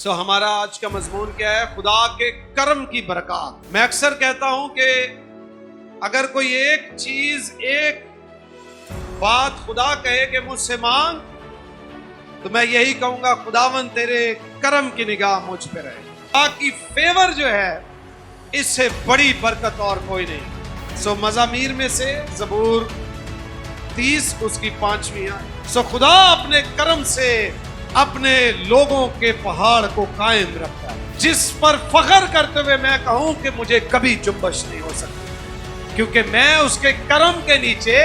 ہمارا آج کا مضمون کیا ہے؟ خدا کے کرم کی برکات۔ میں اکثر کہتا ہوں کہ اگر کوئی ایک چیز، ایک بات خدا کہے کہ مجھ سے مانگ، تو میں یہی کہوں گا خداوند تیرے کرم کی نگاہ مجھ پہ رہے۔ خدا کی فیور جو ہے اس سے بڑی برکت اور کوئی نہیں۔ مزامیر میں سے زبور 30 اس کی 5ویں آیت۔ خدا اپنے کرم سے اپنے لوگوں کے پہاڑ کو قائم رکھتا ہے، جس پر فخر کرتے ہوئے میں کہوں کہ مجھے کبھی جنبش نہیں ہو سکتی، کیونکہ میں اس کے کرم کے نیچے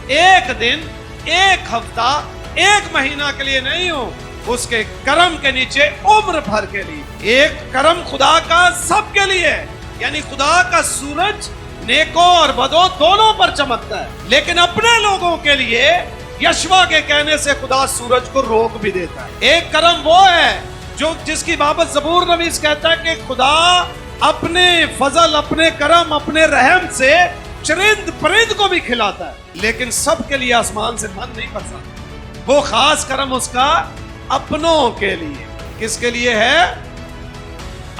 ایک دن، ایک ہفتہ، ایک مہینہ کے لیے نہیں ہوں، اس کے کرم کے نیچے عمر بھر کے لیے۔ ایک کرم خدا کا سب کے لیے ہے، یعنی خدا کا سورج نیکوں اور بدوں دونوں پر چمکتا ہے، لیکن اپنے لوگوں کے لیے یشوا کے کہنے سے خدا سورج کو روک بھی دیتا ہے۔ ایک کرم وہ ہے جو جس کی بابت زبور نویس کہتا ہے کہ خدا اپنے فضل، اپنے کرم، اپنے رحم سے چرند پرند کو بھی کھلاتا ہے، لیکن سب کے لیے آسمان سے من نہیں برساتا۔ وہ خاص کرم اس کا اپنوں کے لیے۔ کس کے لیے ہے؟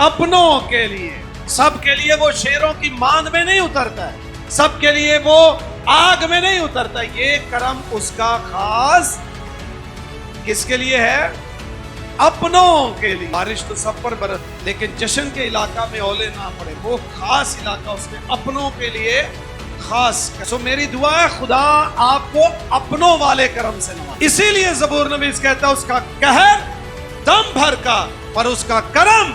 اپنوں کے لیے۔ سب کے لیے وہ شیروں کی ماند میں نہیں اترتا ہے، سب کے لیے وہ آگ میں نہیں اترتا۔ یہ کرم اس کا خاص کس کے لیے ہے؟ اپنوں کے لیے۔ بارش تو سب پر برس، لیکن جشن کے علاقہ میں اولے نہ پڑے، وہ خاص علاقہ اس نے اپنوں کے لیے خاص۔ میری دعا ہے خدا آپ کو اپنوں والے کرم سے نوازے۔ اسی لیے زبور نویس کہتا ہے اس کا قہر دم بھر کا، پر اس کا کرم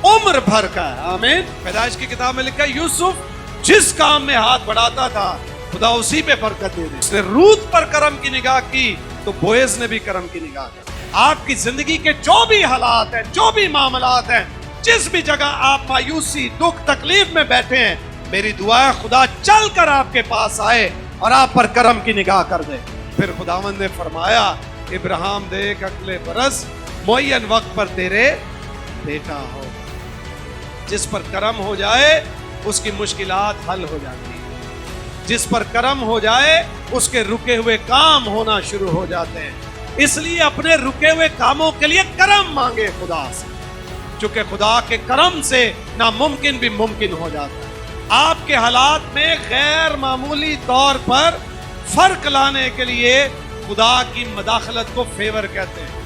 عمر بھر کا ہے۔ آمین۔ پیدائش کی کتاب میں لکھا ہے یوسف جس کام میں ہاتھ بڑھاتا تھا خدا اسی پہ برکت دے دے۔ اس نے روت پر کرم کی نگاہ کی تو بویز نے بھی کرم کی نگاہ کی۔ آپ کی زندگی کے جو بھی حالات ہیں، جو بھی معاملات ہیں، جس بھی جگہ آپ مایوسی، دکھ، تکلیف میں بیٹھے ہیں، میری دعا ہے خدا چل کر آپ کے پاس آئے اور آپ پر کرم کی نگاہ کر دے۔ پھر خداوند نے فرمایا ابراہیم دیکھ اگلے برس معین وقت پر تیرے بیٹا ہو۔ جس پر کرم ہو جائے اس کی مشکلات حل ہو جاتی ہیں، جس پر کرم ہو جائے اس کے رکے ہوئے کام ہونا شروع ہو جاتے ہیں۔ اس لیے اپنے رکے ہوئے کاموں کے لیے کرم مانگے خدا سے، چونکہ خدا کے کرم سے ناممکن بھی ممکن ہو جاتا ہے۔ آپ کے حالات میں غیر معمولی طور پر فرق لانے کے لیے خدا کی مداخلت کو فیور کہتے ہیں۔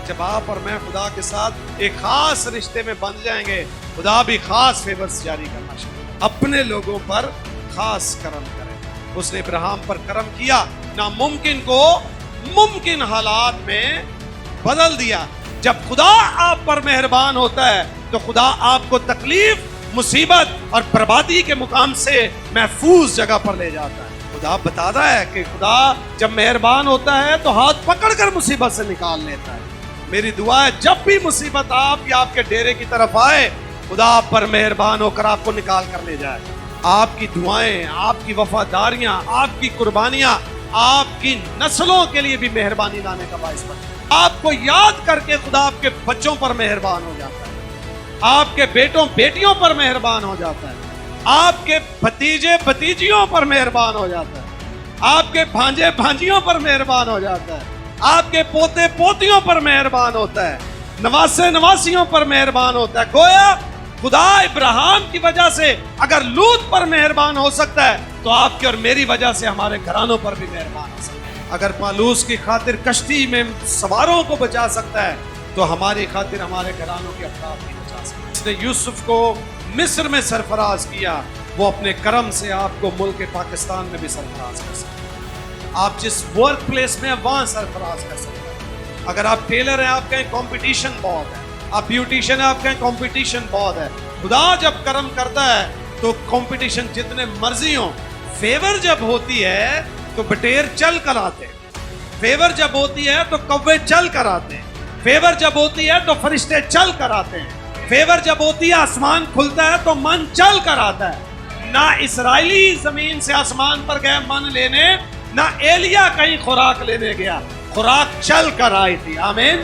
جب آپ اور میں خدا کے ساتھ ایک خاص رشتے میں بن جائیں گے، خدا بھی خاص فیورز جاری کرنا شروع، اپنے لوگوں پر خاص کرم کرے۔ اس نے ابراہیم پر کرم کیا، ناممکن کو ممکن حالات میں بدل دیا۔ جب خدا آپ پر مہربان ہوتا ہے تو خدا آپ کو تکلیف، مصیبت اور بربادی کے مقام سے محفوظ جگہ پر لے جاتا ہے۔ خدا بتاتا ہے کہ خدا جب مہربان ہوتا ہے تو ہاتھ پکڑ کر مصیبت سے نکال لیتا ہے۔ میری دعا ہے جب بھی مصیبت آپ یا آپ کے ڈیرے کی طرف آئے، خدا آپ پر مہربان ہو کر آپ کو نکال کر لے جائے۔ آپ کی دعائیں، آپ کی وفاداریاں، آپ کی قربانیاں آپ کی نسلوں کے لیے بھی مہربانی لانے کا باعث بنتی ہے۔ آپ کو یاد کر کے خدا آپ کے بچوں پر مہربان ہو جاتا ہے، آپ کے بیٹوں بیٹیوں پر مہربان ہو جاتا ہے، آپ کے بھتیجے بھتیجیوں پر مہربان ہو جاتا ہے، آپ کے بھانجے بھانجیوں پر مہربان ہو جاتا ہے، آپ کے پوتے پوتیوں پر مہربان ہوتا ہے، نواسے نواسیوں پر مہربان ہوتا ہے۔ گویا خدا ابراہیم کی وجہ سے اگر لوط پر مہربان ہو سکتا ہے تو آپ کی اور میری وجہ سے ہمارے گھرانوں پر بھی مہربان ہو سکتا ہے۔ اگر پالوس کی خاطر کشتی میں سواروں کو بچا سکتا ہے تو ہماری خاطر ہمارے گھرانوں کے افراد بھی بچا سکتا ہے۔ اس نے یوسف کو مصر میں سرفراز کیا، وہ اپنے کرم سے آپ کو ملک پاکستان میں بھی سرفراز کر سکتا ہے۔ آپ جس ورک پلیس میں وہاں سرفراز کر سکتے ہیں۔ اگر آپ ٹیلر ہیں، آپ کہیں کمپٹیشن بہت ہے، آپ بیوٹیشن ہیں، آپ کہیں کمپٹیشن بہت ہے۔ خدا جب کرم کرتا ہے تو کمپٹیشن جتنے مرضی ہوں، فیور جب ہوتی ہے تو بٹیر چل کر آتے ہیں، فیور جب ہوتی ہے تو کوے چل کر آتے ہیں، فیور جب ہوتی ہے تو فرشتے چل کر آتے ہیں، فیور جب ہوتی ہے آسمان کھلتا ہے تو من چل کر آتا ہے۔ نہ اسرائیلی زمین سے آسمان پر گئے من لینے، نہ ایلیا کہیں خوراک لینے گیا، خوراک چل کر آئی تھی۔ آمین۔